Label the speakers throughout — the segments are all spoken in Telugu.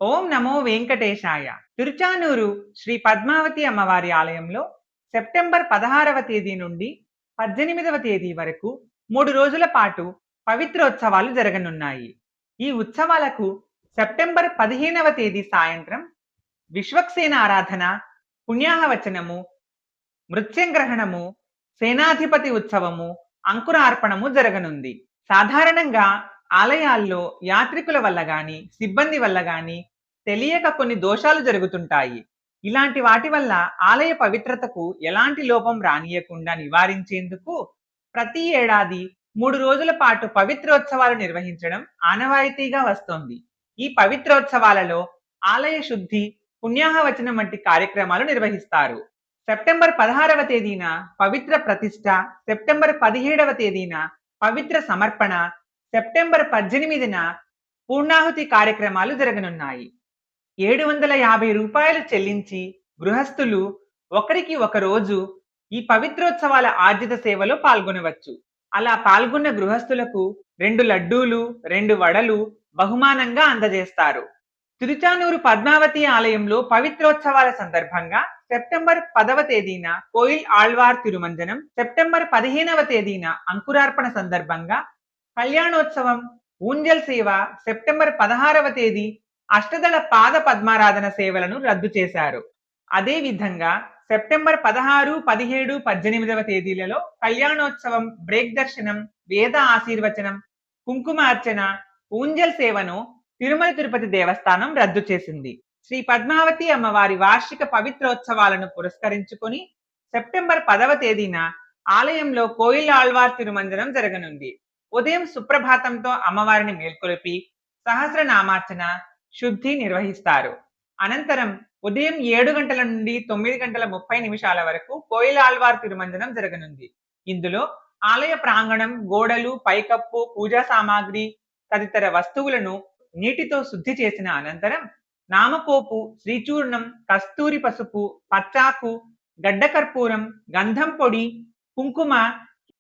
Speaker 1: ఓం నమో వెంకటేశాయ. తిరుచానూరు శ్రీ పద్మావతి అమ్మవారి ఆలయంలో సెప్టెంబర్ 16వ తేదీ నుండి 18వ తేదీ వరకు 3 రోజుల పాటు పవిత్రోత్సవాలు జరగనున్నాయి. ఈ ఉత్సవాలకు సెప్టెంబర్ 15వ తేదీ సాయంత్రం విశ్వక్సేన ఆరాధన, పుణ్యాహవచనము, మృత్యంగ్రహణము, సేనాధిపతి ఉత్సవము, అంకురార్పణము జరగనుంది. సాధారణంగా ఆలయాల్లో యాత్రికుల వల్ల గాని, సిబ్బంది వల్ల గాని తెలియక కొన్ని దోషాలు జరుగుతుంటాయి. ఇలాంటి వాటి వల్ల ఆలయ పవిత్రతకు ఎలాంటి లోపం రానియకుండా నివారించేందుకు ప్రతి ఏడాది 3 రోజుల పాటు పవిత్రోత్సవాలు నిర్వహించడం ఆనవాయితీగా వస్తోంది. ఈ పవిత్రోత్సవాలలో ఆలయ శుద్ధి, పుణ్యాహవచనం వంటి కార్యక్రమాలు నిర్వహిస్తారు. సెప్టెంబర్ 16వ తేదీన పవిత్ర ప్రతిష్ఠ, సెప్టెంబర్ 17వ తేదీన పవిత్ర సమర్పణ, సెప్టెంబర్ 18న పూర్ణాహుతి కార్యక్రమాలు జరగనున్నాయి. 750 రూపాయలు చెల్లించి గృహస్థులు ఒకరికి ఒక రోజు ఈ పవిత్రోత్సవాల ఆర్జిత సేవలో పాల్గొనవచ్చు. అలా పాల్గొన్న గృహస్థులకు 2 లడ్డూలు, 2 వడలు బహుమానంగా అందజేస్తారు. తిరుచానూరు పద్మావతి ఆలయంలో పవిత్రోత్సవాల సందర్భంగా సెప్టెంబర్ 10వ తేదీన కోయిల్ ఆళ్వార్ తిరుమంజనం, సెప్టెంబర్ 15వ తేదీన అంకురార్పణ సందర్భంగా కళ్యాణోత్సవం, ఊంజల్ సేవ, సెప్టెంబర్ 16వ తేదీ అష్టదళ పాద పద్మారాధన సేవలను రద్దు చేశారు. అదే విధంగా సెప్టెంబర్ 16, 17, 18వ తేదీలలో కళ్యాణోత్సవం, బ్రేక్ దర్శనం, వేద ఆశీర్వచనం, కుంకుమ అర్చన, ఊంజల్ సేవను తిరుమల తిరుపతి దేవస్థానం రద్దు చేసింది. శ్రీ పద్మావతి అమ్మవారి వార్షిక పవిత్రోత్సవాలను పురస్కరించుకొని సెప్టెంబర్ 10వ తేదీన ఆలయంలో కోయిల్ ఆళ్వార్ తిరుమంజనం జరగనుంది. ఉదయం సుప్రభాతంతో అమ్మవారిని మేల్కొలిపి సహస్రనామార్చన, శుద్ధి నిర్వహిస్తారు. అనంతరం ఉదయం 7 గంటల నుండి 9 గంటల 30 నిమిషాల వరకు కోయిల్ ఆళ్వార్ తిరుమంజనం జరగనుంది. ఇందులో ఆలయ ప్రాంగణం, గోడలు, పైకప్పు, పూజా సామాగ్రి తదితర వస్తువులను నీటితో శుద్ధి చేసిన అనంతరం నామపోపు, శ్రీచూర్ణం, కస్తూరి పసుపు, పచ్చాకు, గడ్డకర్పూరం, గంధం పొడి, కుంకుమ,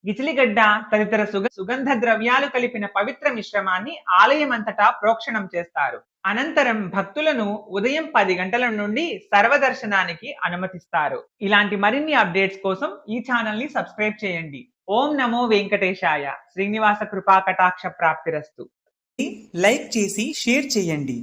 Speaker 1: గిచిలిగడ్డ తదితర సుగంధ ద్రవ్యాలు కలిపిన పవిత్ర మిశ్రమాన్ని ఆలయం అంతటా ప్రోక్షణం చేస్తారు. అనంతరం భక్తులను ఉదయం 10 గంటల నుండి సర్వదర్శనానికి అనుమతిస్తారు. ఇలాంటి మరిన్ని అప్డేట్స్ కోసం ఈ ఛానల్ ని సబ్స్క్రైబ్ చేయండి. ఓం నమో వెంకటేశాయ. శ్రీనివాస కృపా కటాక్ష ప్రాప్తిరస్తు. లైక్ చేసి షేర్ చేయండి.